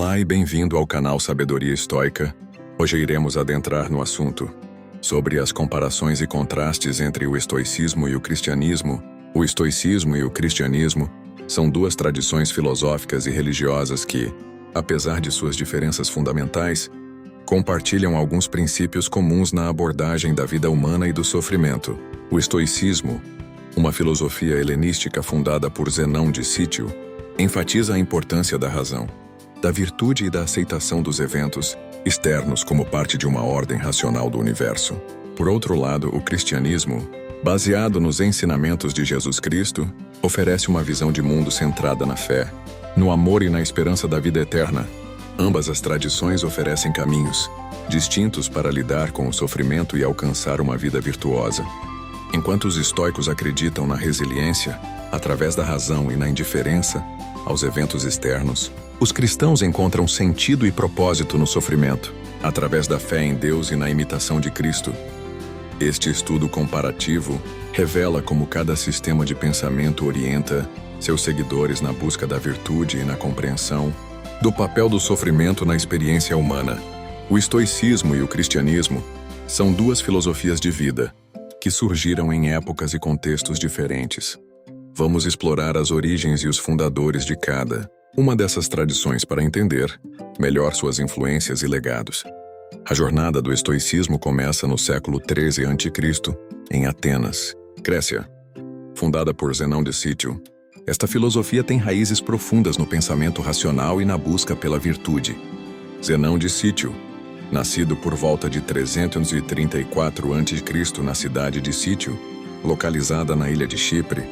Olá e bem-vindo ao canal Sabedoria Estoica. Hoje iremos adentrar no assunto sobre as comparações e contrastes entre o estoicismo e o cristianismo. O estoicismo e o cristianismo são duas tradições filosóficas e religiosas que, apesar de suas diferenças fundamentais, compartilham alguns princípios comuns na abordagem da vida humana e do sofrimento. O estoicismo, uma filosofia helenística fundada por Zenão de Cítio, enfatiza a importância da razão, da virtude e da aceitação dos eventos externos como parte de uma ordem racional do universo. Por outro lado, o cristianismo, baseado nos ensinamentos de Jesus Cristo, oferece uma visão de mundo centrada na fé, no amor e na esperança da vida eterna. Ambas as tradições oferecem caminhos distintos para lidar com o sofrimento e alcançar uma vida virtuosa. Enquanto os estoicos acreditam na resiliência, através da razão e na indiferença aos eventos externos, os cristãos encontram sentido e propósito no sofrimento, através da fé em Deus e na imitação de Cristo. Este estudo comparativo revela como cada sistema de pensamento orienta seus seguidores na busca da virtude e na compreensão do papel do sofrimento na experiência humana. O estoicismo e o cristianismo são duas filosofias de vida que surgiram em épocas e contextos diferentes. Vamos explorar as origens e os fundadores de cada uma dessas tradições para entender melhor suas influências e legados. A jornada do estoicismo começa no século 13 a.C., em Atenas, Grécia. Fundada por Zenão de Cítio, esta filosofia tem raízes profundas no pensamento racional e na busca pela virtude. Zenão de Cítio, nascido por volta de 334 a.C. na cidade de Cítio, localizada na ilha de Chipre,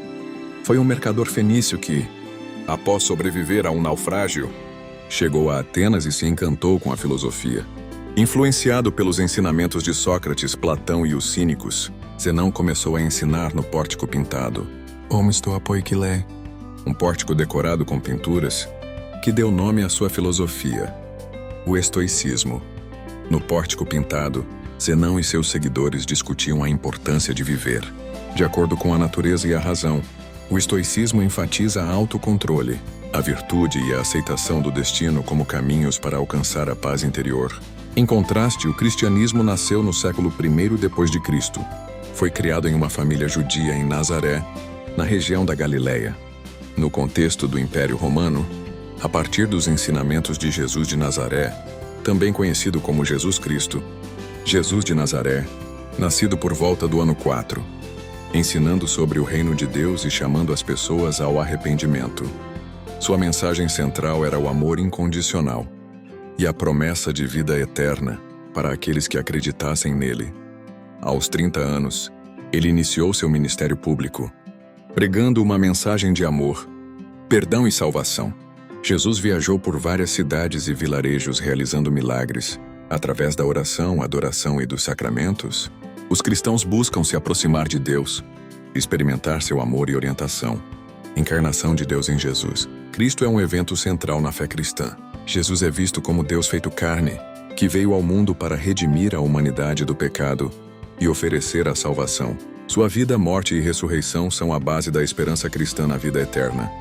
foi um mercador fenício que, após sobreviver a um naufrágio, chegou a Atenas e se encantou com a filosofia. Influenciado pelos ensinamentos de Sócrates, Platão e os cínicos, Zenão começou a ensinar no pórtico pintado, Omistoapoikilé, um pórtico decorado com pinturas, que deu nome à sua filosofia, o estoicismo. No pórtico pintado, Zenão e seus seguidores discutiam a importância de viver, de acordo com a natureza e a razão. O estoicismo enfatiza a autocontrole, a virtude e a aceitação do destino como caminhos para alcançar a paz interior. Em contraste, o cristianismo nasceu no século I d.C. Foi criado em uma família judia em Nazaré, na região da Galileia. No contexto do Império Romano, a partir dos ensinamentos de Jesus de Nazaré, também conhecido como Jesus Cristo, Jesus de Nazaré, nascido por volta do ano 4, ensinando sobre o reino de Deus e chamando as pessoas ao arrependimento. Sua mensagem central era o amor incondicional e a promessa de vida eterna para aqueles que acreditassem nele. Aos 30 anos, ele iniciou seu ministério público, pregando uma mensagem de amor, perdão e salvação. Jesus viajou por várias cidades e vilarejos realizando milagres. Através da oração, adoração e dos sacramentos, os cristãos buscam se aproximar de Deus, experimentar seu amor e orientação. Encarnação de Deus em Jesus. Cristo é um evento central na fé cristã. Jesus é visto como Deus feito carne, que veio ao mundo para redimir a humanidade do pecado e oferecer a salvação. Sua vida, morte e ressurreição são a base da esperança cristã na vida eterna.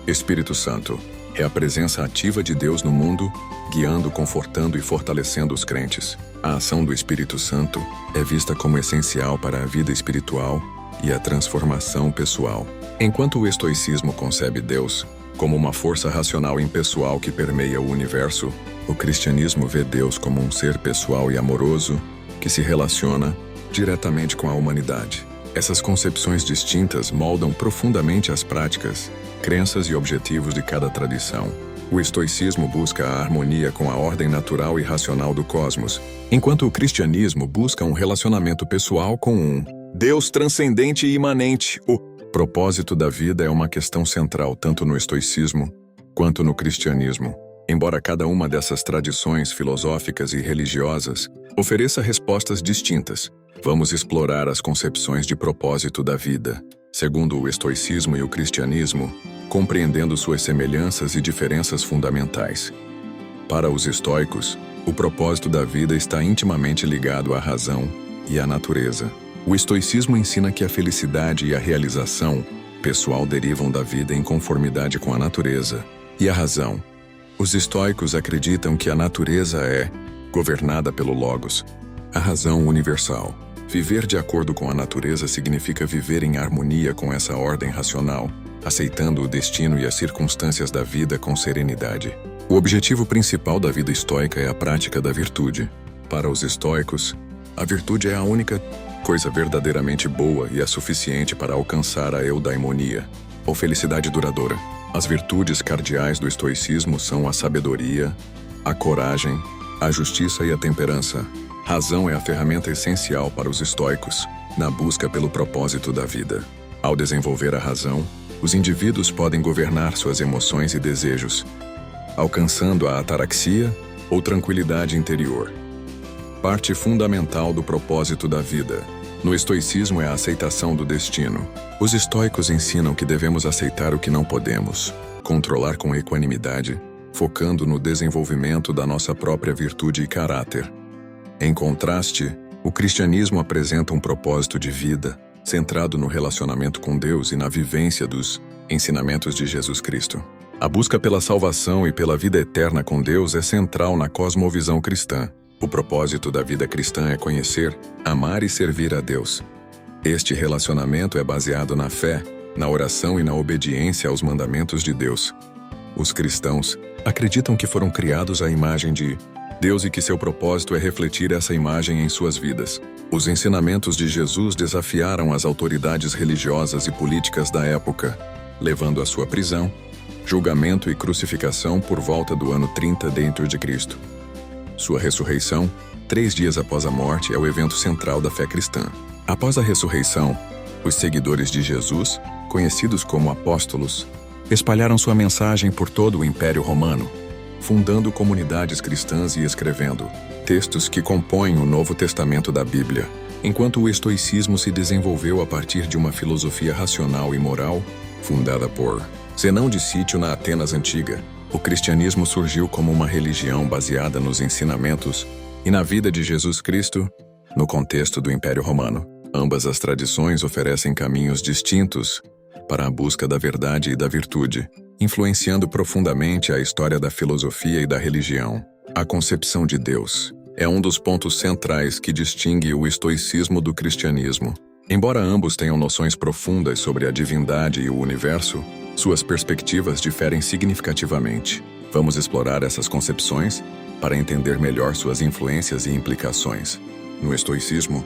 Espírito Santo é a presença ativa de Deus no mundo, guiando, confortando e fortalecendo os crentes. A ação do Espírito Santo é vista como essencial para a vida espiritual e a transformação pessoal. Enquanto o estoicismo concebe Deus como uma força racional impessoal que permeia o universo, o cristianismo vê Deus como um ser pessoal e amoroso que se relaciona diretamente com a humanidade. Essas concepções distintas moldam profundamente as práticas, crenças e objetivos de cada tradição. O estoicismo busca a harmonia com a ordem natural e racional do cosmos, enquanto o cristianismo busca um relacionamento pessoal com um Deus transcendente e imanente. O propósito da vida é uma questão central tanto no estoicismo quanto no cristianismo. Embora cada uma dessas tradições filosóficas e religiosas ofereça respostas distintas, vamos explorar as concepções de propósito da vida, segundo o estoicismo e o cristianismo, compreendendo suas semelhanças e diferenças fundamentais. Para os estoicos, o propósito da vida está intimamente ligado à razão e à natureza. O estoicismo ensina que a felicidade e a realização pessoal derivam da vida em conformidade com a natureza, e a razão Os estoicos acreditam que a natureza é governada pelo Logos, a razão universal. Viver de acordo com a natureza significa viver em harmonia com essa ordem racional, aceitando o destino e as circunstâncias da vida com serenidade. O objetivo principal da vida estoica é a prática da virtude. Para os estoicos, a virtude é a única coisa verdadeiramente boa e é suficiente para alcançar a eudaimonia, ou felicidade duradoura. As virtudes cardeais do estoicismo são a sabedoria, a coragem, a justiça e a temperança. Razão é a ferramenta essencial para os estoicos, na busca pelo propósito da vida. Ao desenvolver a razão, os indivíduos podem governar suas emoções e desejos, alcançando a ataraxia ou tranquilidade interior. Parte fundamental do propósito da vida no estoicismo é a aceitação do destino. Os estoicos ensinam que devemos aceitar o que não podemos, controlar com equanimidade, focando no desenvolvimento da nossa própria virtude e caráter. Em contraste, o cristianismo apresenta um propósito de vida, centrado no relacionamento com Deus e na vivência dos ensinamentos de Jesus Cristo. A busca pela salvação e pela vida eterna com Deus é central na cosmovisão cristã. O propósito da vida cristã é conhecer, amar e servir a Deus. Este relacionamento é baseado na fé, na oração e na obediência aos mandamentos de Deus. Os cristãos acreditam que foram criados à imagem de Deus e que seu propósito é refletir essa imagem em suas vidas. Os ensinamentos de Jesus desafiaram as autoridades religiosas e políticas da época, levando à sua prisão, julgamento e crucificação por volta do ano 30 d.C. Sua ressurreição, 3 dias após a morte, é o evento central da fé cristã. Após a ressurreição, os seguidores de Jesus, conhecidos como apóstolos, espalharam sua mensagem por todo o Império Romano, fundando comunidades cristãs e escrevendo textos que compõem o Novo Testamento da Bíblia. Enquanto o estoicismo se desenvolveu a partir de uma filosofia racional e moral, fundada por Zenão de Cítio na Atenas Antiga, o cristianismo surgiu como uma religião baseada nos ensinamentos e na vida de Jesus Cristo, no contexto do Império Romano. Ambas as tradições oferecem caminhos distintos para a busca da verdade e da virtude, influenciando profundamente a história da filosofia e da religião. A concepção de Deus é um dos pontos centrais que distingue o estoicismo do cristianismo. Embora ambos tenham noções profundas sobre a divindade e o universo, suas perspectivas diferem significativamente. Vamos explorar essas concepções para entender melhor suas influências e implicações. No estoicismo,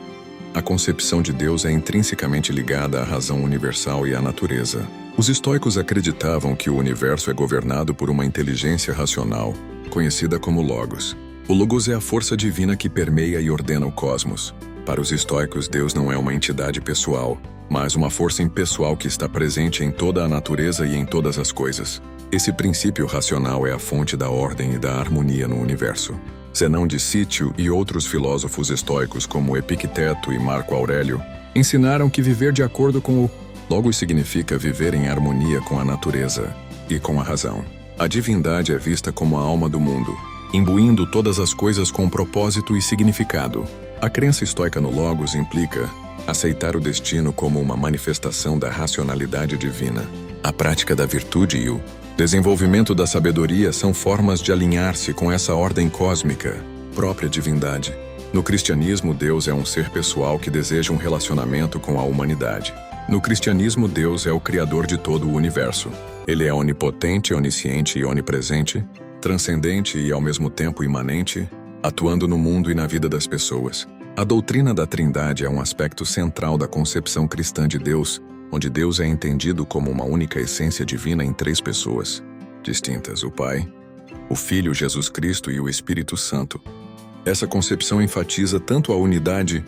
a concepção de Deus é intrinsecamente ligada à razão universal e à natureza. Os estoicos acreditavam que o universo é governado por uma inteligência racional, conhecida como Logos. O Logos é a força divina que permeia e ordena o cosmos. Para os estoicos, Deus não é uma entidade pessoal, mas uma força impessoal que está presente em toda a natureza e em todas as coisas. Esse princípio racional é a fonte da ordem e da harmonia no universo. Zenão de Cítio e outros filósofos estoicos como Epicteto e Marco Aurélio ensinaram que viver de acordo com o Logos significa viver em harmonia com a natureza e com a razão. A divindade é vista como a alma do mundo, imbuindo todas as coisas com propósito e significado. A crença estoica no Logos implica aceitar o destino como uma manifestação da racionalidade divina. A prática da virtude e o desenvolvimento da sabedoria são formas de alinhar-se com essa ordem cósmica, própria divindade. No cristianismo, Deus é um ser pessoal que deseja um relacionamento com a humanidade. No cristianismo, Deus é o criador de todo o universo. Ele é onipotente, onisciente e onipresente, transcendente e ao mesmo tempo imanente, atuando no mundo e na vida das pessoas. A doutrina da Trindade é um aspecto central da concepção cristã de Deus, onde Deus é entendido como uma única essência divina em 3 pessoas distintas: o Pai, o Filho Jesus Cristo e o Espírito Santo. Essa concepção enfatiza tanto a unidade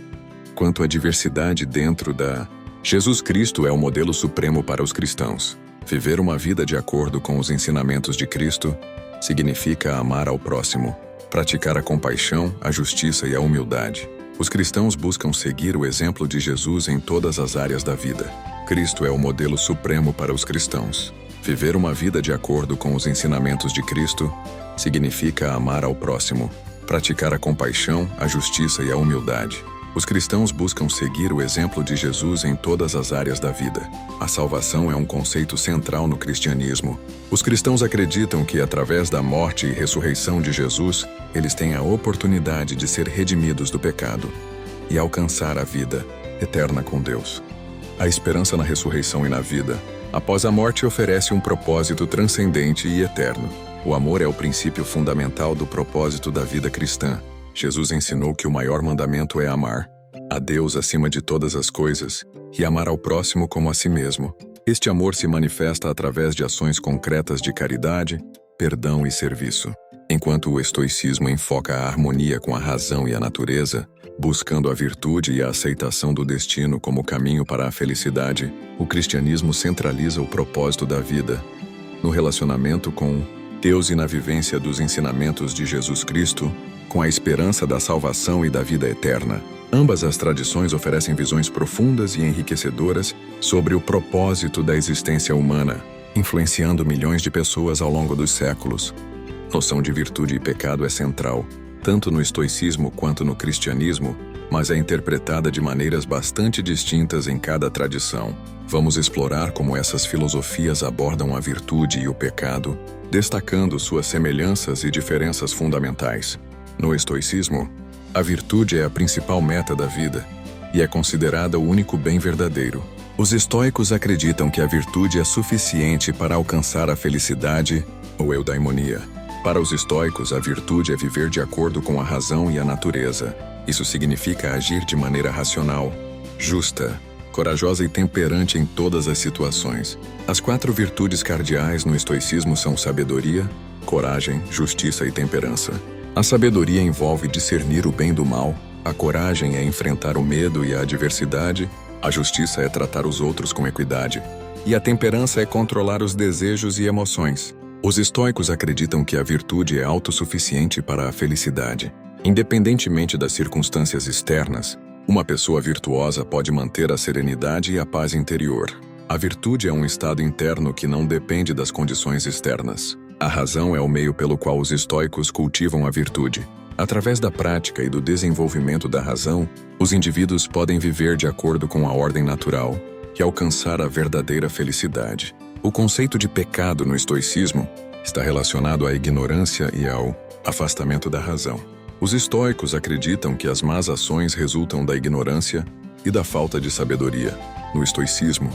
quanto a diversidade dentro da Jesus Cristo é o modelo supremo para os cristãos. Viver uma vida de acordo com os ensinamentos de Cristo significa amar ao próximo, praticar a compaixão, a justiça e a humildade. Os cristãos buscam seguir o exemplo de Jesus em todas as áreas da vida. Cristo é o modelo supremo para os cristãos. Viver uma vida de acordo com os ensinamentos de Cristo significa amar ao próximo, praticar a compaixão, a justiça e a humildade. Os cristãos buscam seguir o exemplo de Jesus em todas as áreas da vida. A salvação é um conceito central no cristianismo. Os cristãos acreditam que, através da morte e ressurreição de Jesus, eles têm a oportunidade de ser redimidos do pecado e alcançar a vida eterna com Deus. A esperança na ressurreição e na vida após a morte oferece um propósito transcendente e eterno. O amor é o princípio fundamental do propósito da vida cristã. Jesus ensinou que o maior mandamento é amar a Deus acima de todas as coisas e amar ao próximo como a si mesmo. Este amor se manifesta através de ações concretas de caridade, perdão e serviço. Enquanto o estoicismo enfoca a harmonia com a razão e a natureza, buscando a virtude e a aceitação do destino como caminho para a felicidade, o cristianismo centraliza o propósito da vida no relacionamento com Deus e na vivência dos ensinamentos de Jesus Cristo, com a esperança da salvação e da vida eterna. Ambas as tradições oferecem visões profundas e enriquecedoras sobre o propósito da existência humana, influenciando milhões de pessoas ao longo dos séculos. Noção de virtude e pecado é central, tanto no estoicismo quanto no cristianismo, mas é interpretada de maneiras bastante distintas em cada tradição. Vamos explorar como essas filosofias abordam a virtude e o pecado, destacando suas semelhanças e diferenças fundamentais. No estoicismo, a virtude é a principal meta da vida e é considerada o único bem verdadeiro. Os estoicos acreditam que a virtude é suficiente para alcançar a felicidade ou eudaimonia. Para os estoicos, a virtude é viver de acordo com a razão e a natureza. Isso significa agir de maneira racional, justa, corajosa e temperante em todas as situações. As 4 virtudes cardeais no estoicismo são sabedoria, coragem, justiça e temperança. A sabedoria envolve discernir o bem do mal, a coragem é enfrentar o medo e a adversidade, a justiça é tratar os outros com equidade, e a temperança é controlar os desejos e emoções. Os estoicos acreditam que a virtude é autossuficiente para a felicidade. Independentemente das circunstâncias externas, uma pessoa virtuosa pode manter a serenidade e a paz interior. A virtude é um estado interno que não depende das condições externas. A razão é o meio pelo qual os estoicos cultivam a virtude. Através da prática e do desenvolvimento da razão, os indivíduos podem viver de acordo com a ordem natural e alcançar a verdadeira felicidade. O conceito de pecado no estoicismo está relacionado à ignorância e ao afastamento da razão. Os estoicos acreditam que as más ações resultam da ignorância e da falta de sabedoria. No estoicismo,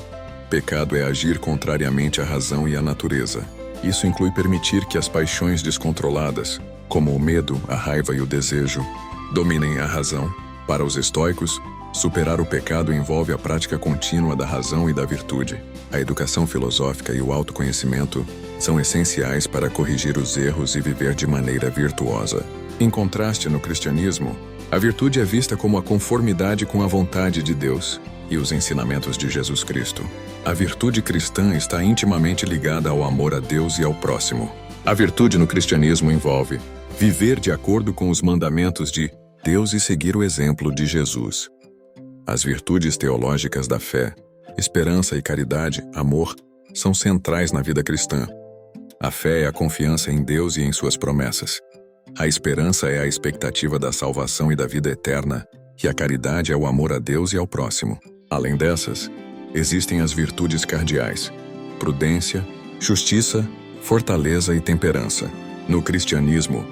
pecado é agir contrariamente à razão e à natureza. Isso inclui permitir que as paixões descontroladas, como o medo, a raiva e o desejo, dominem a razão. Para os estoicos, superar o pecado envolve a prática contínua da razão e da virtude. A educação filosófica e o autoconhecimento são essenciais para corrigir os erros e viver de maneira virtuosa. Em contraste, no cristianismo, a virtude é vista como a conformidade com a vontade de Deus e os ensinamentos de Jesus Cristo. A virtude cristã está intimamente ligada ao amor a Deus e ao próximo. A virtude no cristianismo envolve viver de acordo com os mandamentos de Deus e seguir o exemplo de Jesus. As virtudes teológicas da fé, esperança e caridade, amor, são centrais na vida cristã. A fé é a confiança em Deus e em suas promessas. A esperança é a expectativa da salvação e da vida eterna, e a caridade é o amor a Deus e ao próximo. Além dessas, existem as virtudes cardeais: prudência, justiça, fortaleza e temperança. No cristianismo,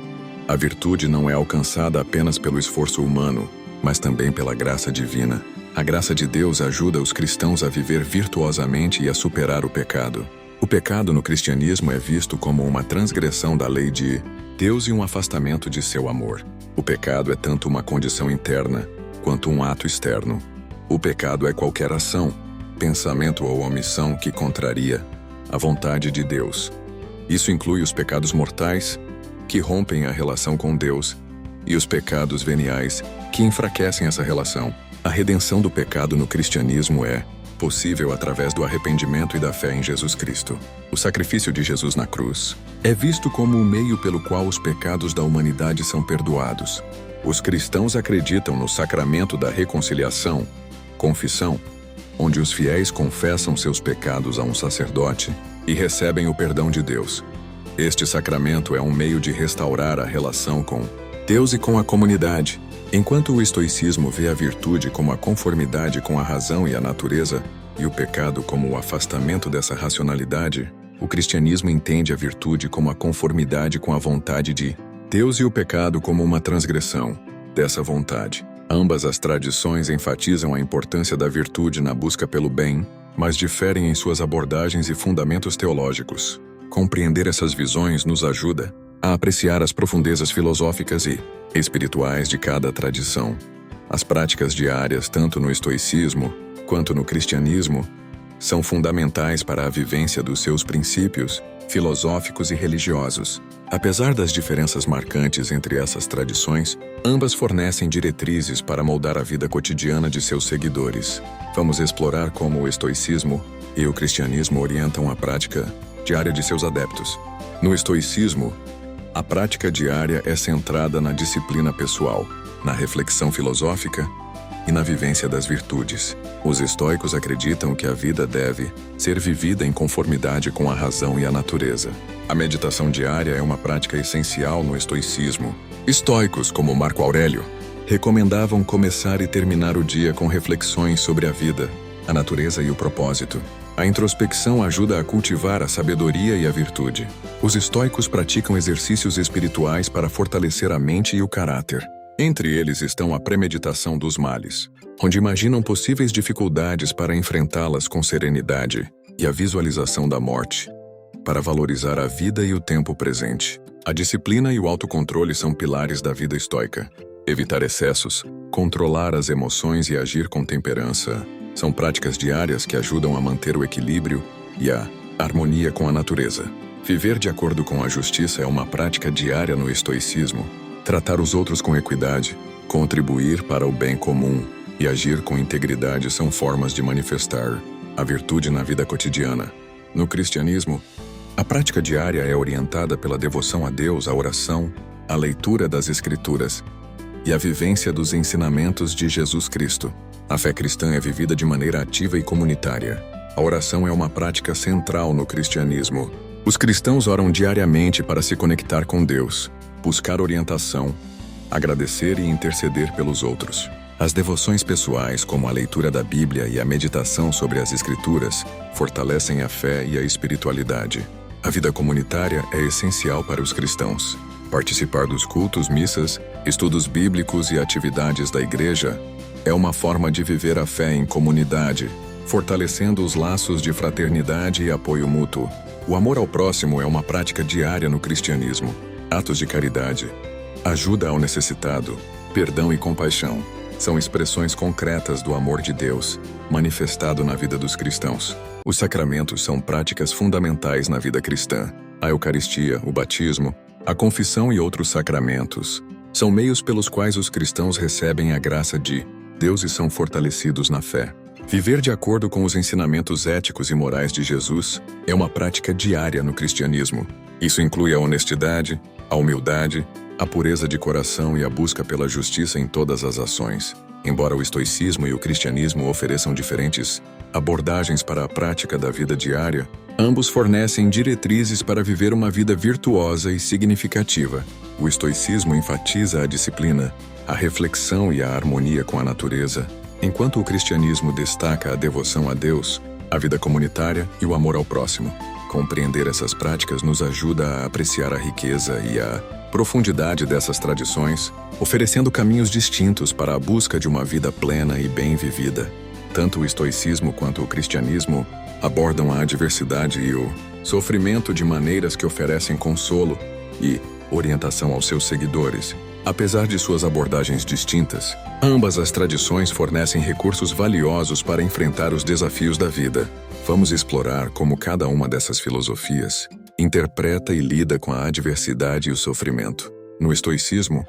a virtude não é alcançada apenas pelo esforço humano, mas também pela graça divina. A graça de Deus ajuda os cristãos a viver virtuosamente e a superar o pecado. O pecado no cristianismo é visto como uma transgressão da lei de Deus e um afastamento de seu amor. O pecado é tanto uma condição interna quanto um ato externo. O pecado é qualquer ação, pensamento ou omissão que contraria a vontade de Deus. Isso inclui os pecados mortais, que rompem a relação com Deus, e os pecados veniais, que enfraquecem essa relação. A redenção do pecado no cristianismo é possível através do arrependimento e da fé em Jesus Cristo. O sacrifício de Jesus na cruz é visto como o meio pelo qual os pecados da humanidade são perdoados. Os cristãos acreditam no sacramento da reconciliação, confissão, onde os fiéis confessam seus pecados a um sacerdote e recebem o perdão de Deus. Este sacramento é um meio de restaurar a relação com Deus e com a comunidade, Enquanto o estoicismo vê a virtude como a conformidade com a razão e a natureza, e o pecado como o afastamento dessa racionalidade, o cristianismo entende a virtude como a conformidade com a vontade de Deus e o pecado como uma transgressão dessa vontade. Ambas as tradições enfatizam a importância da virtude na busca pelo bem, mas diferem em suas abordagens e fundamentos teológicos. Compreender essas visões nos ajuda a apreciar as profundezas filosóficas e espirituais de cada tradição. As práticas diárias, tanto no estoicismo quanto no cristianismo, são fundamentais para a vivência dos seus princípios filosóficos e religiosos. Apesar das diferenças marcantes entre essas tradições, ambas fornecem diretrizes para moldar a vida cotidiana de seus seguidores. Vamos explorar como o estoicismo e o cristianismo orientam a prática diária de seus adeptos. No estoicismo, a prática diária é centrada na disciplina pessoal, na reflexão filosófica e na vivência das virtudes. Os estoicos acreditam que a vida deve ser vivida em conformidade com a razão e a natureza. A meditação diária é uma prática essencial no estoicismo. Estoicos, como Marco Aurélio, recomendavam começar e terminar o dia com reflexões sobre a vida, a natureza e o propósito. A introspecção ajuda a cultivar a sabedoria e a virtude. Os estoicos praticam exercícios espirituais para fortalecer a mente e o caráter. Entre eles estão a premeditação dos males, onde imaginam possíveis dificuldades para enfrentá-las com serenidade, e a visualização da morte, para valorizar a vida e o tempo presente. A disciplina e o autocontrole são pilares da vida estoica. Evitar excessos, controlar as emoções e agir com temperança são práticas diárias que ajudam a manter o equilíbrio e a harmonia com a natureza. Viver de acordo com a justiça é uma prática diária no estoicismo. Tratar os outros com equidade, contribuir para o bem comum e agir com integridade são formas de manifestar a virtude na vida cotidiana. No cristianismo, a prática diária é orientada pela devoção a Deus, a oração, a leitura das Escrituras e a vivência dos ensinamentos de Jesus Cristo. A fé cristã é vivida de maneira ativa e comunitária. A oração é uma prática central no cristianismo. Os cristãos oram diariamente para se conectar com Deus, buscar orientação, agradecer e interceder pelos outros. As devoções pessoais, como a leitura da Bíblia e a meditação sobre as Escrituras, fortalecem a fé e a espiritualidade. A vida comunitária é essencial para os cristãos. Participar dos cultos, missas, estudos bíblicos e atividades da igreja é uma forma de viver a fé em comunidade, fortalecendo os laços de fraternidade e apoio mútuo. O amor ao próximo é uma prática diária no cristianismo. Atos de caridade, ajuda ao necessitado, perdão e compaixão são expressões concretas do amor de Deus, manifestado na vida dos cristãos. Os sacramentos são práticas fundamentais na vida cristã. A Eucaristia, o batismo, a confissão e outros sacramentos são meios pelos quais os cristãos recebem a graça de Deus e são fortalecidos na fé. Viver de acordo com os ensinamentos éticos e morais de Jesus é uma prática diária no cristianismo. Isso inclui a honestidade, a humildade, a pureza de coração e a busca pela justiça em todas as ações. Embora o estoicismo e o cristianismo ofereçam diferentes abordagens para a prática da vida diária, ambos fornecem diretrizes para viver uma vida virtuosa e significativa. O estoicismo enfatiza a disciplina, a reflexão e a harmonia com a natureza, enquanto o cristianismo destaca a devoção a Deus, a vida comunitária e o amor ao próximo. Compreender essas práticas nos ajuda a apreciar a riqueza e a profundidade dessas tradições, oferecendo caminhos distintos para a busca de uma vida plena e bem vivida. Tanto o estoicismo quanto o cristianismo abordam a adversidade e o sofrimento de maneiras que oferecem consolo e orientação aos seus seguidores. Apesar de suas abordagens distintas, ambas as tradições fornecem recursos valiosos para enfrentar os desafios da vida. Vamos explorar como cada uma dessas filosofias interpreta e lida com a adversidade e o sofrimento. No estoicismo,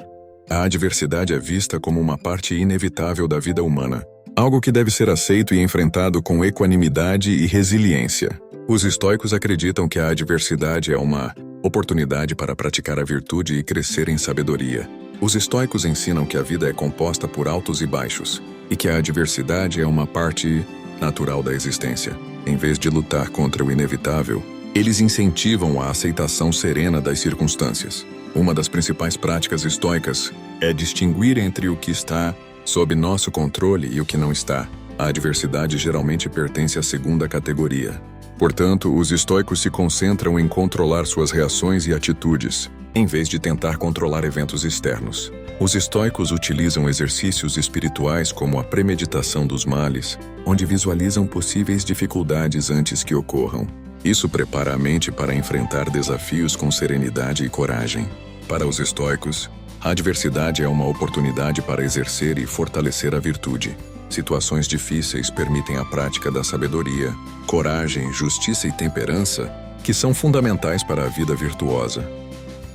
a adversidade é vista como uma parte inevitável da vida humana, algo que deve ser aceito e enfrentado com equanimidade e resiliência. Os estoicos acreditam que a adversidade é uma oportunidade para praticar a virtude e crescer em sabedoria. Os estoicos ensinam que a vida é composta por altos e baixos, e que a adversidade é uma parte natural da existência. Em vez de lutar contra o inevitável, Eles incentivam a aceitação serena das circunstâncias. Uma das principais práticas estoicas é distinguir entre o que está sob nosso controle e o que não está. A adversidade geralmente pertence à segunda categoria. Portanto, os estoicos se concentram em controlar suas reações e atitudes, em vez de tentar controlar eventos externos. Os estoicos utilizam exercícios espirituais como a premeditação dos males, onde visualizam possíveis dificuldades antes que ocorram. Isso prepara a mente para enfrentar desafios com serenidade e coragem. Para os estoicos, a adversidade é uma oportunidade para exercer e fortalecer a virtude. Situações difíceis permitem a prática da sabedoria, coragem, justiça e temperança, que são fundamentais para a vida virtuosa.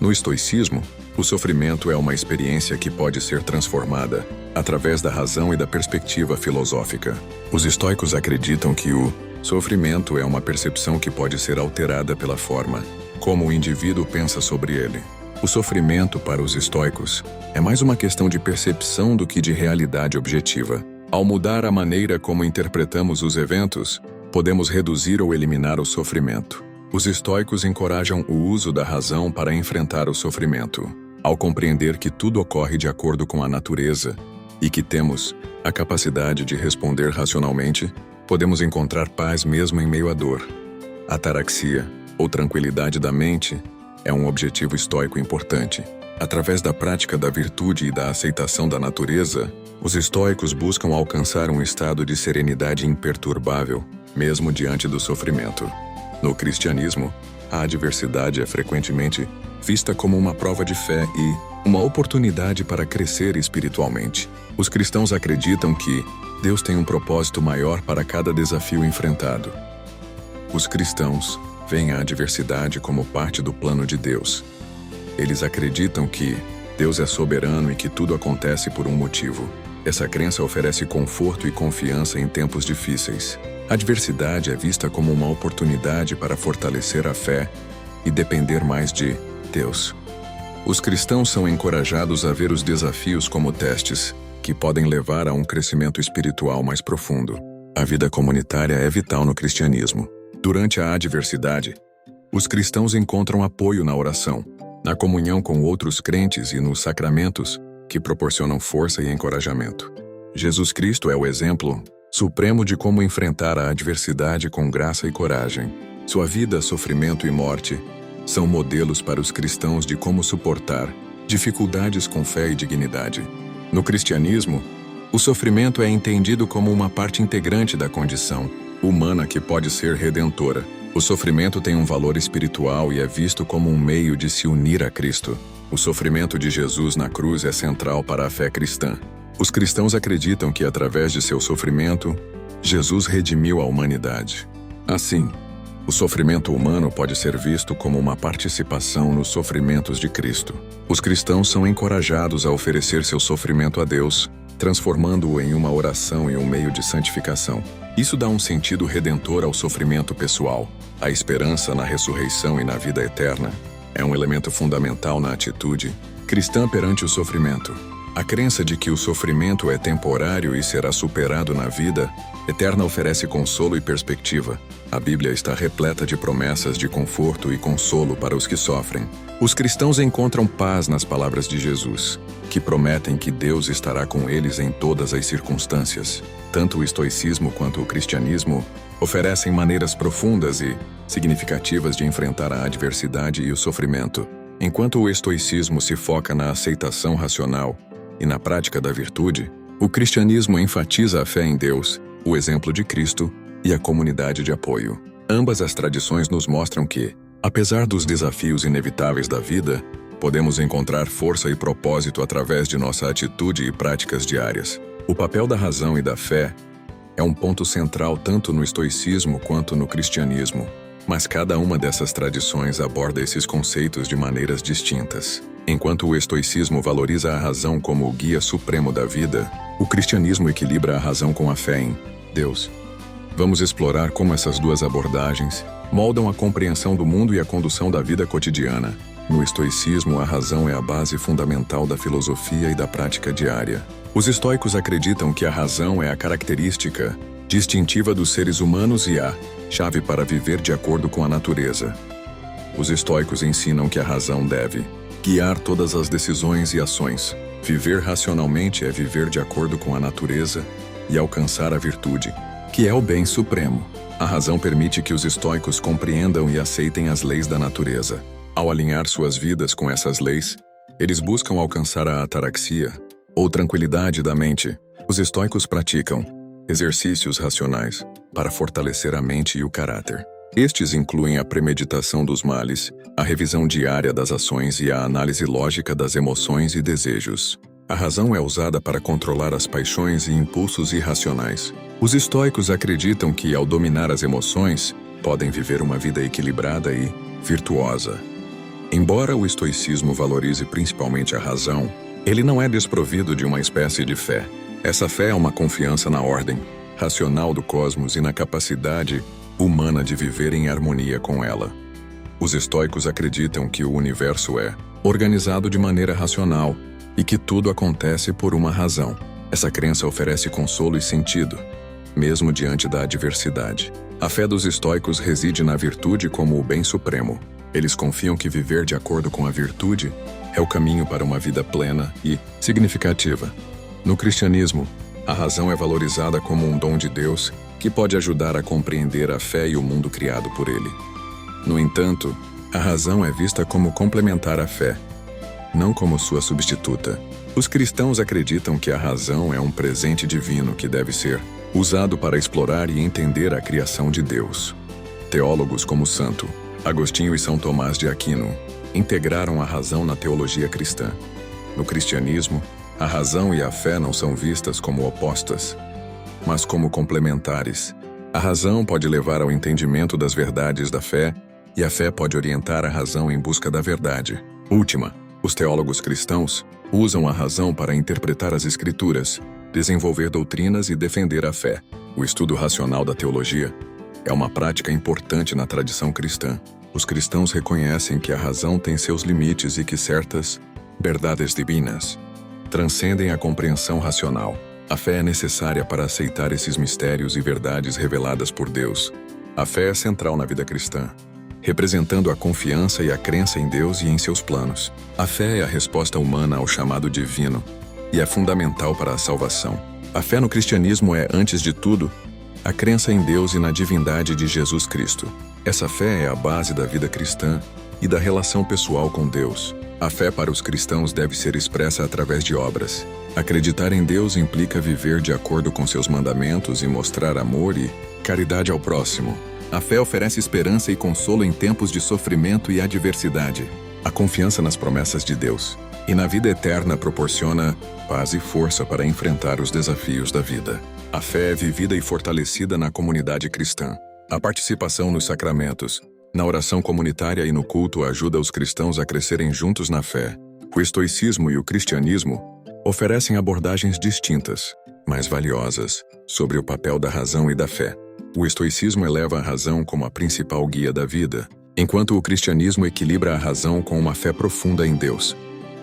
No estoicismo, o sofrimento é uma experiência que pode ser transformada através da razão e da perspectiva filosófica. Os estoicos acreditam que o sofrimento é uma percepção que pode ser alterada pela forma como o indivíduo pensa sobre ele. O sofrimento, para os estoicos, é mais uma questão de percepção do que de realidade objetiva. Ao mudar a maneira como interpretamos os eventos, podemos reduzir ou eliminar o sofrimento. Os estoicos encorajam o uso da razão para enfrentar o sofrimento. Ao compreender que tudo ocorre de acordo com a natureza e que temos a capacidade de responder racionalmente, podemos encontrar paz mesmo em meio à dor. A ataraxia, ou tranquilidade da mente, é um objetivo estoico importante. Através da prática da virtude e da aceitação da natureza, os estoicos buscam alcançar um estado de serenidade imperturbável, mesmo diante do sofrimento. No cristianismo, a adversidade é frequentemente vista como uma prova de fé e uma oportunidade para crescer espiritualmente. Os cristãos acreditam que Deus tem um propósito maior para cada desafio enfrentado. Os cristãos veem a adversidade como parte do plano de Deus. Eles acreditam que Deus é soberano e que tudo acontece por um motivo. Essa crença oferece conforto e confiança em tempos difíceis. A adversidade é vista como uma oportunidade para fortalecer a fé e depender mais de Deus. Os cristãos são encorajados a ver os desafios como testes, que podem levar a um crescimento espiritual mais profundo. A vida comunitária é vital no cristianismo. Durante a adversidade, os cristãos encontram apoio na oração, na comunhão com outros crentes e nos sacramentos, que proporcionam força e encorajamento. Jesus Cristo é o exemplo supremo de como enfrentar a adversidade com graça e coragem. Sua vida, sofrimento e morte são modelos para os cristãos de como suportar dificuldades com fé e dignidade. No cristianismo, o sofrimento é entendido como uma parte integrante da condição humana que pode ser redentora. O sofrimento tem um valor espiritual e é visto como um meio de se unir a Cristo. O sofrimento de Jesus na cruz é central para a fé cristã. Os cristãos acreditam que, através de seu sofrimento, Jesus redimiu a humanidade. Assim, o sofrimento humano pode ser visto como uma participação nos sofrimentos de Cristo. Os cristãos são encorajados a oferecer seu sofrimento a Deus, transformando-o em uma oração e um meio de santificação. Isso dá um sentido redentor ao sofrimento pessoal. A esperança na ressurreição e na vida eterna é um elemento fundamental na atitude cristã perante o sofrimento. A crença de que o sofrimento é temporário e será superado na vida eterna oferece consolo e perspectiva. A Bíblia está repleta de promessas de conforto e consolo para os que sofrem. Os cristãos encontram paz nas palavras de Jesus, que prometem que Deus estará com eles em todas as circunstâncias. Tanto o estoicismo quanto o cristianismo oferecem maneiras profundas e significativas de enfrentar a adversidade e o sofrimento. Enquanto o estoicismo se foca na aceitação racional e na prática da virtude, o cristianismo enfatiza a fé em Deus, o exemplo de Cristo e a comunidade de apoio. Ambas as tradições nos mostram que, apesar dos desafios inevitáveis da vida, podemos encontrar força e propósito através de nossa atitude e práticas diárias. O papel da razão e da fé é um ponto central tanto no estoicismo quanto no cristianismo, mas cada uma dessas tradições aborda esses conceitos de maneiras distintas. Enquanto o estoicismo valoriza a razão como o guia supremo da vida, o cristianismo equilibra a razão com a fé em Deus. Vamos explorar como essas duas abordagens moldam a compreensão do mundo e a condução da vida cotidiana. No estoicismo, a razão é a base fundamental da filosofia e da prática diária. Os estoicos acreditam que a razão é a característica distintiva dos seres humanos e a chave para viver de acordo com a natureza. Os estoicos ensinam que a razão deve guiar todas as decisões e ações. Viver racionalmente é viver de acordo com a natureza e alcançar a virtude, que é o bem supremo. A razão permite que os estoicos compreendam e aceitem as leis da natureza. Ao alinhar suas vidas com essas leis, eles buscam alcançar a ataraxia, ou tranquilidade da mente. Os estoicos praticam exercícios racionais para fortalecer a mente e o caráter. Estes incluem a premeditação dos males, a revisão diária das ações e a análise lógica das emoções e desejos. A razão é usada para controlar as paixões e impulsos irracionais. Os estoicos acreditam que, ao dominar as emoções, podem viver uma vida equilibrada e virtuosa. Embora o estoicismo valorize principalmente a razão, ele não é desprovido de uma espécie de fé. Essa fé é uma confiança na ordem racional do cosmos e na capacidade humana de viver em harmonia com ela. Os estoicos acreditam que o universo é organizado de maneira racional e que tudo acontece por uma razão. Essa crença oferece consolo e sentido, mesmo diante da adversidade. A fé dos estoicos reside na virtude como o bem supremo. Eles confiam que viver de acordo com a virtude é o caminho para uma vida plena e significativa. No cristianismo, a razão é valorizada como um dom de Deus que pode ajudar a compreender a fé e o mundo criado por ele. No entanto, a razão é vista como complementar à fé, não como sua substituta. Os cristãos acreditam que a razão é um presente divino que deve ser usado para explorar e entender a criação de Deus. Teólogos como Santo Agostinho e São Tomás de Aquino integraram a razão na teologia cristã. No cristianismo, a razão e a fé não são vistas como opostas, mas como complementares. A razão pode levar ao entendimento das verdades da fé, e a fé pode orientar a razão em busca da verdade última. Os teólogos cristãos usam a razão para interpretar as Escrituras, desenvolver doutrinas e defender a fé. O estudo racional da teologia é uma prática importante na tradição cristã. Os cristãos reconhecem que a razão tem seus limites e que certas verdades divinas transcendem a compreensão racional. A fé é necessária para aceitar esses mistérios e verdades reveladas por Deus. A fé é central na vida cristã, representando a confiança e a crença em Deus e em seus planos. A fé é a resposta humana ao chamado divino e é fundamental para a salvação. A fé no cristianismo é, antes de tudo, a crença em Deus e na divindade de Jesus Cristo. Essa fé é a base da vida cristã e da relação pessoal com Deus. A fé para os cristãos deve ser expressa através de obras. Acreditar em Deus implica viver de acordo com seus mandamentos e mostrar amor e caridade ao próximo. A fé oferece esperança e consolo em tempos de sofrimento e adversidade. A confiança nas promessas de Deus e na vida eterna proporciona paz e força para enfrentar os desafios da vida. A fé é vivida e fortalecida na comunidade cristã. A participação nos sacramentos, na oração comunitária e no culto ajuda os cristãos a crescerem juntos na fé. O estoicismo e o cristianismo oferecem abordagens distintas, mas valiosas, sobre o papel da razão e da fé. O estoicismo eleva a razão como a principal guia da vida, enquanto o cristianismo equilibra a razão com uma fé profunda em Deus.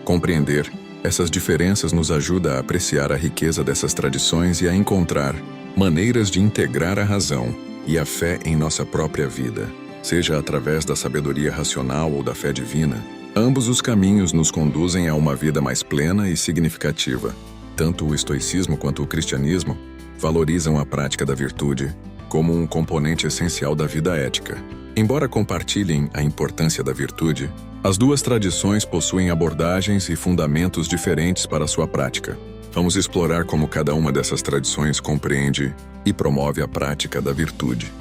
Compreender essas diferenças nos ajuda a apreciar a riqueza dessas tradições e a encontrar maneiras de integrar a razão e a fé em nossa própria vida. Seja através da sabedoria racional ou da fé divina, ambos os caminhos nos conduzem a uma vida mais plena e significativa. Tanto o estoicismo quanto o cristianismo valorizam a prática da virtude como um componente essencial da vida ética. Embora compartilhem a importância da virtude, as duas tradições possuem abordagens e fundamentos diferentes para sua prática. Vamos explorar como cada uma dessas tradições compreende e promove a prática da virtude.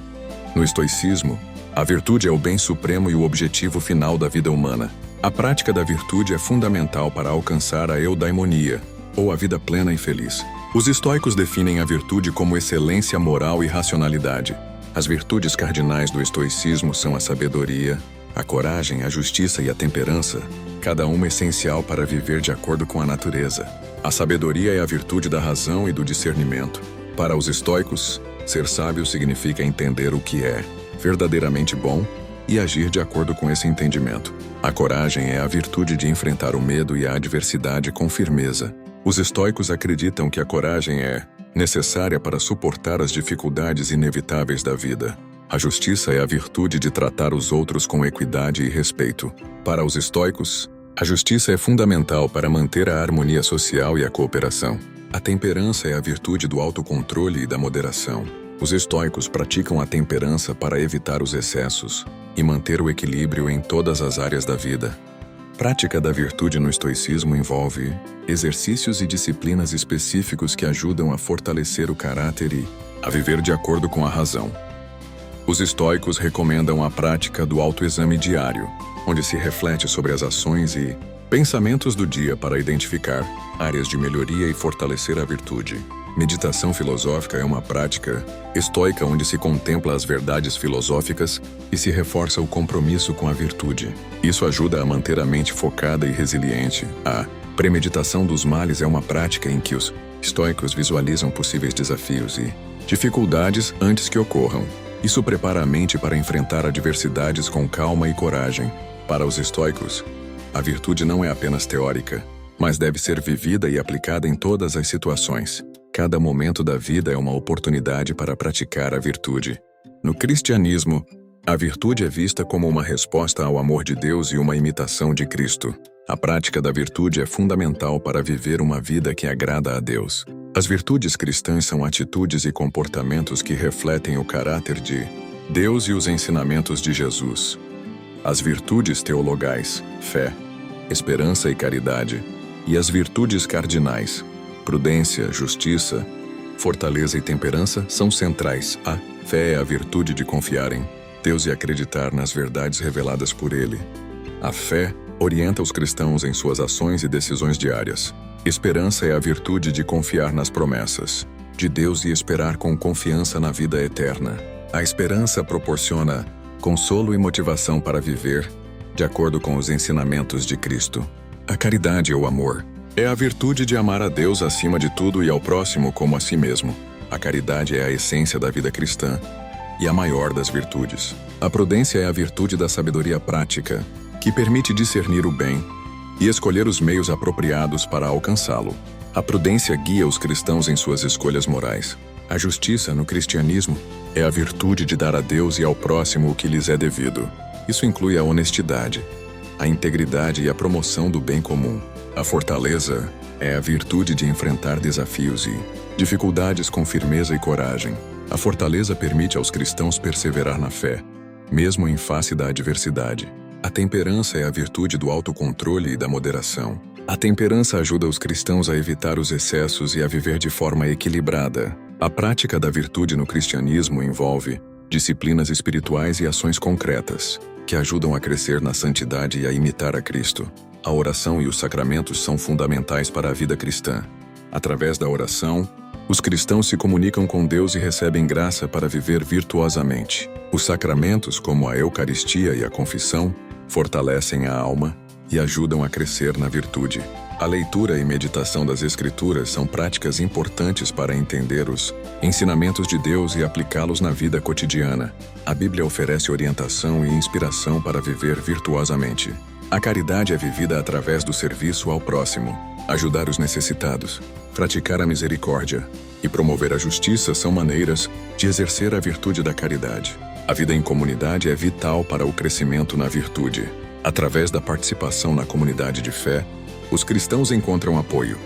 No estoicismo, a virtude é o bem supremo e o objetivo final da vida humana. A prática da virtude é fundamental para alcançar a eudaimonia, ou a vida plena e feliz. Os estoicos definem a virtude como excelência moral e racionalidade. As virtudes cardinais do estoicismo são a sabedoria, a coragem, a justiça e a temperança, cada uma essencial para viver de acordo com a natureza. A sabedoria é a virtude da razão e do discernimento. Para os estoicos, ser sábio significa entender o que é verdadeiramente bom e agir de acordo com esse entendimento. A coragem é a virtude de enfrentar o medo e a adversidade com firmeza. Os estoicos acreditam que a coragem é necessária para suportar as dificuldades inevitáveis da vida. A justiça é a virtude de tratar os outros com equidade e respeito. Para os estoicos, a justiça é fundamental para manter a harmonia social e a cooperação. A temperança é a virtude do autocontrole e da moderação. Os estoicos praticam a temperança para evitar os excessos e manter o equilíbrio em todas as áreas da vida. Prática da virtude no estoicismo envolve exercícios e disciplinas específicos que ajudam a fortalecer o caráter e a viver de acordo com a razão. Os estoicos recomendam a prática do autoexame diário, onde se reflete sobre as ações e pensamentos do dia para identificar áreas de melhoria e fortalecer a virtude. Meditação filosófica é uma prática estoica onde se contempla as verdades filosóficas e se reforça o compromisso com a virtude. Isso ajuda a manter a mente focada e resiliente. A premeditação dos males é uma prática em que os estoicos visualizam possíveis desafios e dificuldades antes que ocorram. Isso prepara a mente para enfrentar adversidades com calma e coragem. Para os estoicos, a virtude não é apenas teórica, mas deve ser vivida e aplicada em todas as situações. Cada momento da vida é uma oportunidade para praticar a virtude. No cristianismo, a virtude é vista como uma resposta ao amor de Deus e uma imitação de Cristo. A prática da virtude é fundamental para viver uma vida que agrada a Deus. As virtudes cristãs são atitudes e comportamentos que refletem o caráter de Deus e os ensinamentos de Jesus. As virtudes teologais, fé, esperança e caridade, e as virtudes cardinais, prudência, justiça, fortaleza e temperança, são centrais. A fé é a virtude de confiar em Deus e acreditar nas verdades reveladas por Ele. A fé orienta os cristãos em suas ações e decisões diárias. Esperança é a virtude de confiar nas promessas de Deus e esperar com confiança na vida eterna. A esperança proporciona consolo e motivação para viver de acordo com os ensinamentos de Cristo. A caridade ou amor é a virtude de amar a Deus acima de tudo e ao próximo como a si mesmo. A caridade é a essência da vida cristã e a maior das virtudes. A prudência é a virtude da sabedoria prática, que permite discernir o bem e escolher os meios apropriados para alcançá-lo. A prudência guia os cristãos em suas escolhas morais. A justiça, no cristianismo, é a virtude de dar a Deus e ao próximo o que lhes é devido. Isso inclui a honestidade, a integridade e a promoção do bem comum. A fortaleza é a virtude de enfrentar desafios e dificuldades com firmeza e coragem. A fortaleza permite aos cristãos perseverar na fé, mesmo em face da adversidade. A temperança é a virtude do autocontrole e da moderação. A temperança ajuda os cristãos a evitar os excessos e a viver de forma equilibrada. A prática da virtude no cristianismo envolve disciplinas espirituais e ações concretas, que ajudam a crescer na santidade e a imitar a Cristo. A oração e os sacramentos são fundamentais para a vida cristã. Através da oração, os cristãos se comunicam com Deus e recebem graça para viver virtuosamente. Os sacramentos, como a Eucaristia e a confissão, fortalecem a alma e ajudam a crescer na virtude. A leitura e meditação das Escrituras são práticas importantes para entender os ensinamentos de Deus e aplicá-los na vida cotidiana. A Bíblia oferece orientação e inspiração para viver virtuosamente. A caridade é vivida através do serviço ao próximo. Ajudar os necessitados, praticar a misericórdia e promover a justiça são maneiras de exercer a virtude da caridade. A vida em comunidade é vital para o crescimento na virtude. Através da participação na comunidade de fé, os cristãos encontram apoio,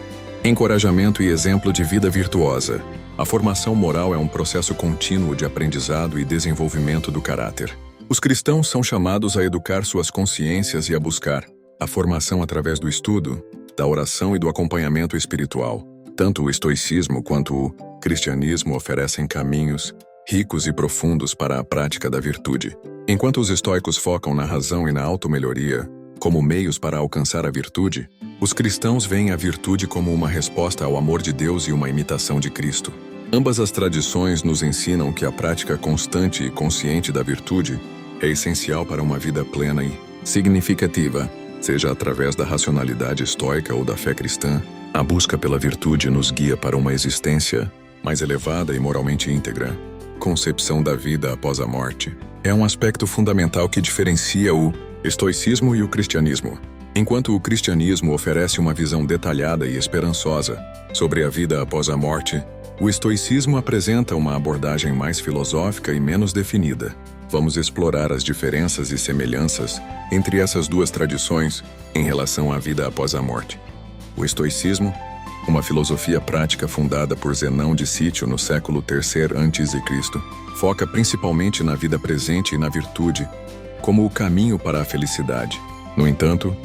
encorajamento e exemplo de vida virtuosa. A formação moral é um processo contínuo de aprendizado e desenvolvimento do caráter. Os cristãos são chamados a educar suas consciências e a buscar a formação através do estudo, da oração e do acompanhamento espiritual. Tanto o estoicismo quanto o cristianismo oferecem caminhos ricos e profundos para a prática da virtude. Enquanto os estoicos focam na razão e na automelhoria como meios para alcançar a virtude, os cristãos veem a virtude como uma resposta ao amor de Deus e uma imitação de Cristo. Ambas as tradições nos ensinam que a prática constante e consciente da virtude é essencial para uma vida plena e significativa, seja através da racionalidade estoica ou da fé cristã. A busca pela virtude nos guia para uma existência mais elevada e moralmente íntegra. Concepção da vida após a morte é um aspecto fundamental que diferencia o estoicismo e o cristianismo. Enquanto o cristianismo oferece uma visão detalhada e esperançosa sobre a vida após a morte, o estoicismo apresenta uma abordagem mais filosófica e menos definida. Vamos explorar as diferenças e semelhanças entre essas duas tradições em relação à vida após a morte. O estoicismo, uma filosofia prática fundada por Zenão de Cítio no século III a.C., foca principalmente na vida presente e na virtude, como o caminho para a felicidade. No entanto,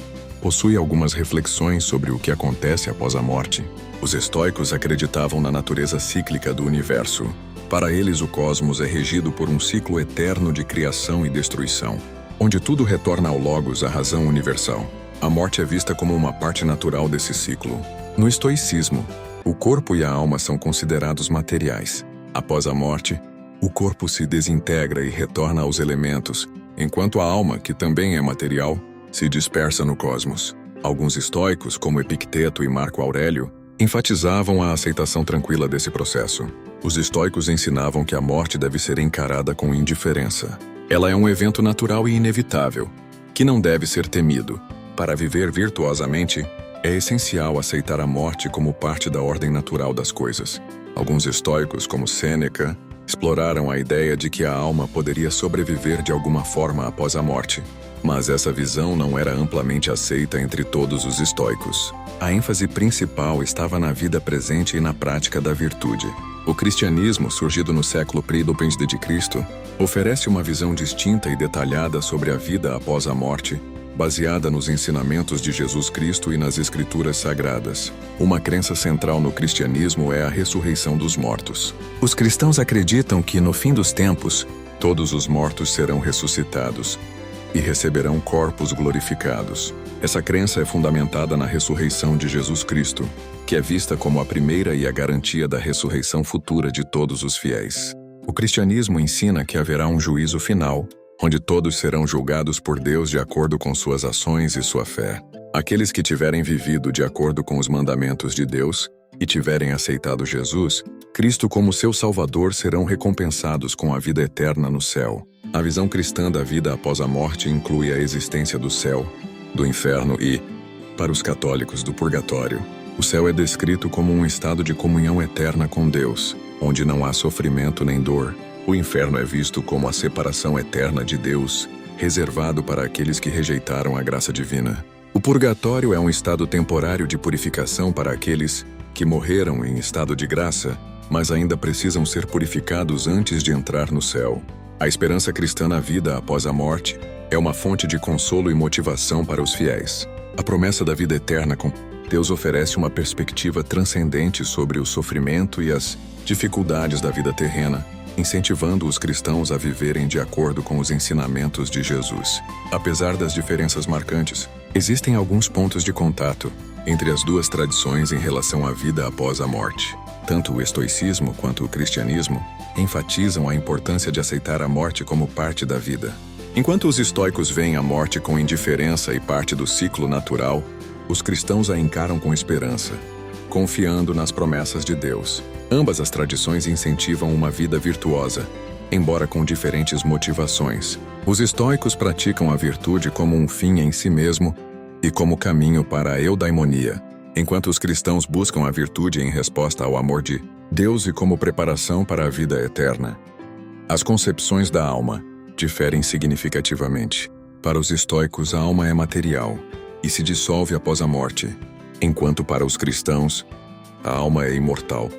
possui algumas reflexões sobre o que acontece após a morte. Os estoicos acreditavam na natureza cíclica do universo. Para eles, o cosmos é regido por um ciclo eterno de criação e destruição, onde tudo retorna ao Logos, a razão universal. A morte é vista como uma parte natural desse ciclo. No estoicismo, o corpo e a alma são considerados materiais. Após a morte, o corpo se desintegra e retorna aos elementos, enquanto a alma, que também é material, se dispersa no cosmos. Alguns estoicos, como Epicteto e Marco Aurélio, enfatizavam a aceitação tranquila desse processo. Os estoicos ensinavam que a morte deve ser encarada com indiferença. Ela é um evento natural e inevitável, que não deve ser temido. Para viver virtuosamente, é essencial aceitar a morte como parte da ordem natural das coisas. Alguns estoicos, como Sêneca, exploraram a ideia de que a alma poderia sobreviver de alguma forma após a morte. Mas essa visão não era amplamente aceita entre todos os estoicos. A ênfase principal estava na vida presente e na prática da virtude. O cristianismo, surgido no século I d.C., oferece uma visão distinta e detalhada sobre a vida após a morte, baseada nos ensinamentos de Jesus Cristo e nas Escrituras Sagradas. Uma crença central no cristianismo é a ressurreição dos mortos. Os cristãos acreditam que, no fim dos tempos, todos os mortos serão ressuscitados e receberão corpos glorificados. Essa crença é fundamentada na ressurreição de Jesus Cristo, que é vista como a primeira e a garantia da ressurreição futura de todos os fiéis. O cristianismo ensina que haverá um juízo final, onde todos serão julgados por Deus de acordo com suas ações e sua fé. Aqueles que tiverem vivido de acordo com os mandamentos de Deus e tiverem aceitado Jesus, Cristo como seu Salvador, serão recompensados com a vida eterna no céu. A visão cristã da vida após a morte inclui a existência do céu, do inferno e, para os católicos, do purgatório. O céu é descrito como um estado de comunhão eterna com Deus, onde não há sofrimento nem dor. O inferno é visto como a separação eterna de Deus, reservado para aqueles que rejeitaram a graça divina. O purgatório é um estado temporário de purificação para aqueles que morreram em estado de graça, mas ainda precisam ser purificados antes de entrar no céu. A esperança cristã na vida após a morte é uma fonte de consolo e motivação para os fiéis. A promessa da vida eterna com Deus oferece uma perspectiva transcendente sobre o sofrimento e as dificuldades da vida terrena, incentivando os cristãos a viverem de acordo com os ensinamentos de Jesus. Apesar das diferenças marcantes, existem alguns pontos de contato entre as duas tradições em relação à vida após a morte. Tanto o estoicismo quanto o cristianismo enfatizam a importância de aceitar a morte como parte da vida. Enquanto os estoicos veem a morte com indiferença e parte do ciclo natural, os cristãos a encaram com esperança, confiando nas promessas de Deus. Ambas as tradições incentivam uma vida virtuosa, embora com diferentes motivações. Os estoicos praticam a virtude como um fim em si mesmo e como caminho para a eudaimonia, enquanto os cristãos buscam a virtude em resposta ao amor de Deus e como preparação para a vida eterna. As concepções da alma diferem significativamente. Para os estoicos, a alma é material e se dissolve após a morte, enquanto para os cristãos, a alma é imortal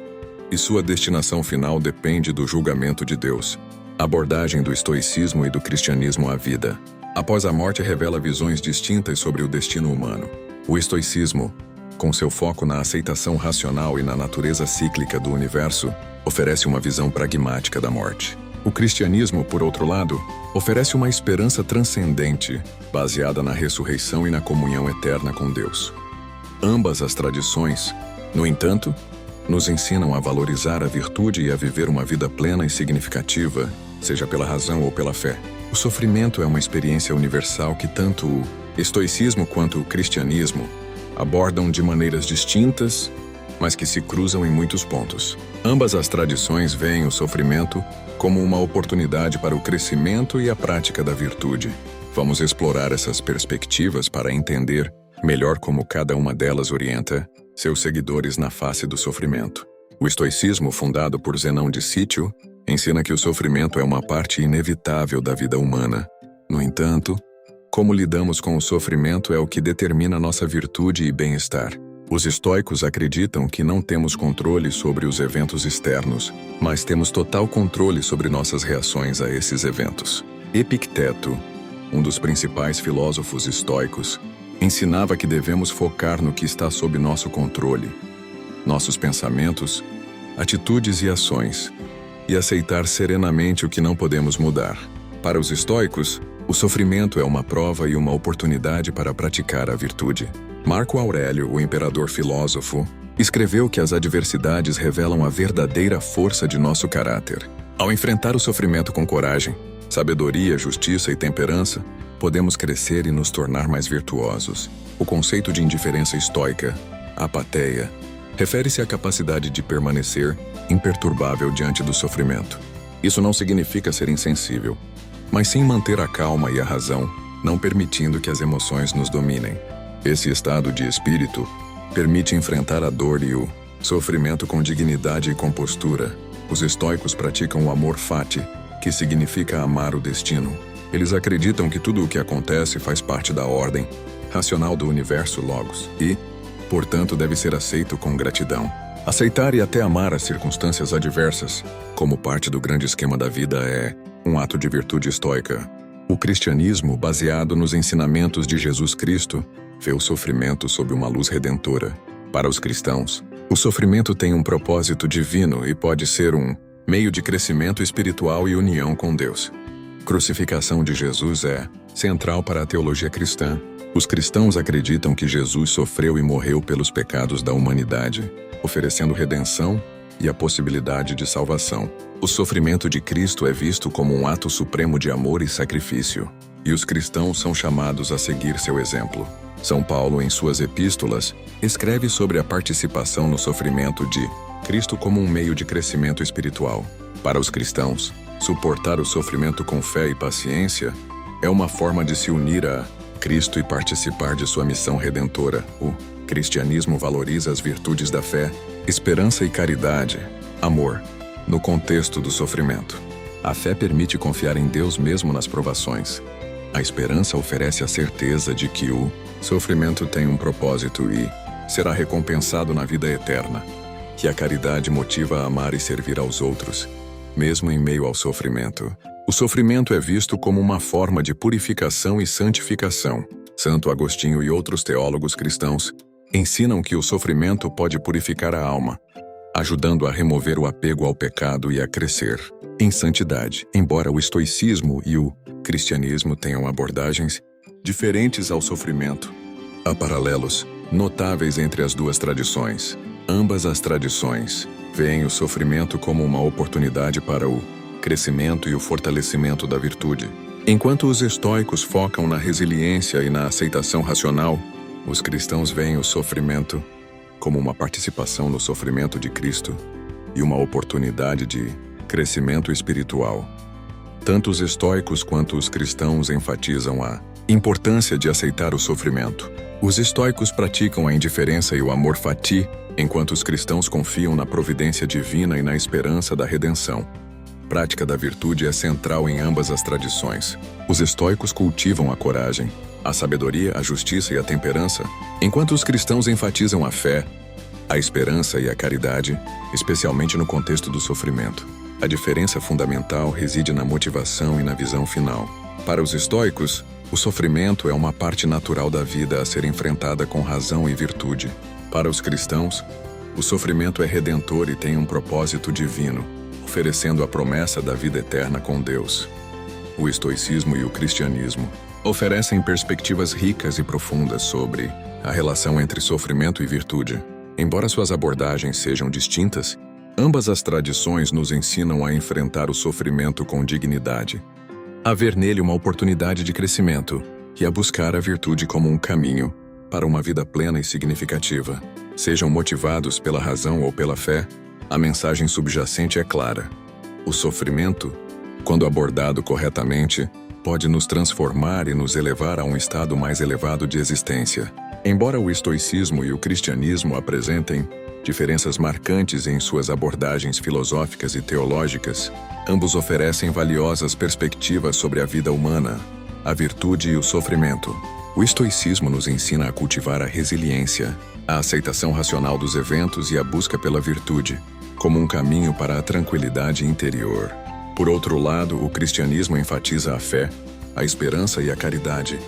e sua destinação final depende do julgamento de Deus. A abordagem do estoicismo e do cristianismo à vida após a morte revela visões distintas sobre o destino humano. O estoicismo, com seu foco na aceitação racional e na natureza cíclica do universo, oferece uma visão pragmática da morte. O cristianismo, por outro lado, oferece uma esperança transcendente, baseada na ressurreição e na comunhão eterna com Deus. Ambas as tradições, no entanto, nos ensinam a valorizar a virtude e a viver uma vida plena e significativa, seja pela razão ou pela fé. O sofrimento é uma experiência universal que tanto o estoicismo quanto o cristianismo abordam de maneiras distintas, mas que se cruzam em muitos pontos. Ambas as tradições veem o sofrimento como uma oportunidade para o crescimento e a prática da virtude, Vamos explorar essas perspectivas para entender melhor como cada uma delas orienta seus seguidores na face do sofrimento. O estoicismo, fundado por Zenão de Cítio, ensina que o sofrimento é uma parte inevitável da vida humana. No entanto, como lidamos com o sofrimento é o que determina nossa virtude e bem-estar. Os estoicos acreditam que não temos controle sobre os eventos externos, mas temos total controle sobre nossas reações a esses eventos. Epicteto, um dos principais filósofos estoicos, ensinava que devemos focar no que está sob nosso controle, nossos pensamentos, atitudes e ações, e aceitar serenamente o que não podemos mudar. Para os estoicos, o sofrimento é uma prova e uma oportunidade para praticar a virtude. Marco Aurélio, o imperador filósofo, escreveu que as adversidades revelam a verdadeira força de nosso caráter. Ao enfrentar o sofrimento com coragem, sabedoria, justiça e temperança, podemos crescer e nos tornar mais virtuosos. O conceito de indiferença estoica, apateia, refere-se à capacidade de permanecer imperturbável diante do sofrimento. Isso não significa ser insensível, mas sim manter a calma e a razão, não permitindo que as emoções nos dominem. Esse estado de espírito permite enfrentar a dor e o sofrimento com dignidade e compostura. Os estoicos praticam o amor fati, que significa amar o destino. Eles acreditam que tudo o que acontece faz parte da ordem racional do universo logos e, portanto, deve ser aceito com gratidão. Aceitar e até amar as circunstâncias adversas, como parte do grande esquema da vida, é um ato de virtude estoica. O cristianismo, baseado nos ensinamentos de Jesus Cristo, vê o sofrimento sob uma luz redentora. Para os cristãos, o sofrimento tem um propósito divino e pode ser um meio de crescimento espiritual e união com Deus. Crucificação de Jesus é central para a teologia cristã. Os cristãos acreditam que Jesus sofreu e morreu pelos pecados da humanidade, oferecendo redenção e a possibilidade de salvação. O sofrimento de Cristo é visto como um ato supremo de amor e sacrifício, e os cristãos são chamados a seguir seu exemplo. São Paulo, em suas epístolas, escreve sobre a participação no sofrimento de Cristo como um meio de crescimento espiritual. Para os cristãos, suportar o sofrimento com fé e paciência é uma forma de se unir a Cristo e participar de sua missão redentora. O cristianismo valoriza as virtudes da fé, esperança e caridade, amor, no contexto do sofrimento. A fé permite confiar em Deus mesmo nas provações. A esperança oferece a certeza de que o sofrimento tem um propósito e será recompensado na vida eterna. Que a caridade motiva a amar e servir aos outros, mesmo em meio ao sofrimento. O sofrimento é visto como uma forma de purificação e santificação. Santo Agostinho e outros teólogos cristãos ensinam que o sofrimento pode purificar a alma, ajudando a remover o apego ao pecado e a crescer em santidade. Embora o estoicismo e o cristianismo tenham abordagens diferentes ao sofrimento, há paralelos notáveis entre as duas tradições. Ambas as tradições veem o sofrimento como uma oportunidade para o crescimento e o fortalecimento da virtude. Enquanto os estoicos focam na resiliência e na aceitação racional, os cristãos veem o sofrimento como uma participação no sofrimento de Cristo e uma oportunidade de crescimento espiritual. Tanto os estoicos quanto os cristãos enfatizam a importância de aceitar o sofrimento. Os estoicos praticam a indiferença e o amor fati, enquanto os cristãos confiam na providência divina e na esperança da redenção. A prática da virtude é central em ambas as tradições. Os estoicos cultivam a coragem, a sabedoria, a justiça e a temperança, enquanto os cristãos enfatizam a fé, a esperança e a caridade, especialmente no contexto do sofrimento. A diferença fundamental reside na motivação e na visão final. Para os estoicos, o sofrimento é uma parte natural da vida a ser enfrentada com razão e virtude. Para os cristãos, o sofrimento é redentor e tem um propósito divino, oferecendo a promessa da vida eterna com Deus. O estoicismo e o cristianismo oferecem perspectivas ricas e profundas sobre a relação entre sofrimento e virtude. Embora suas abordagens sejam distintas, ambas as tradições nos ensinam a enfrentar o sofrimento com dignidade, a ver nele uma oportunidade de crescimento e a buscar a virtude como um caminho para uma vida plena e significativa. Sejam motivados pela razão ou pela fé, a mensagem subjacente é clara. O sofrimento, quando abordado corretamente, pode nos transformar e nos elevar a um estado mais elevado de existência. Embora o estoicismo e o cristianismo apresentem diferenças marcantes em suas abordagens filosóficas e teológicas, ambos oferecem valiosas perspectivas sobre a vida humana, a virtude e o sofrimento. O estoicismo nos ensina a cultivar a resiliência, a aceitação racional dos eventos e a busca pela virtude, como um caminho para a tranquilidade interior. Por outro lado, o cristianismo enfatiza a fé, a esperança e a caridade,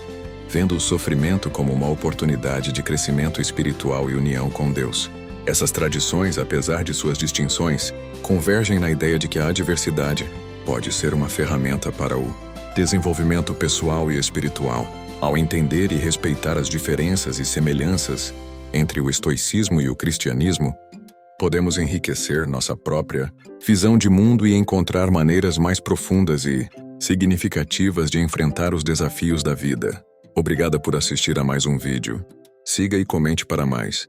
vendo o sofrimento como uma oportunidade de crescimento espiritual e união com Deus. Essas tradições, apesar de suas distinções, convergem na ideia de que a adversidade pode ser uma ferramenta para o desenvolvimento pessoal e espiritual. Ao entender e respeitar as diferenças e semelhanças entre o estoicismo e o cristianismo, podemos enriquecer nossa própria visão de mundo e encontrar maneiras mais profundas e significativas de enfrentar os desafios da vida. Obrigada por assistir a mais um vídeo. Siga e comente para mais.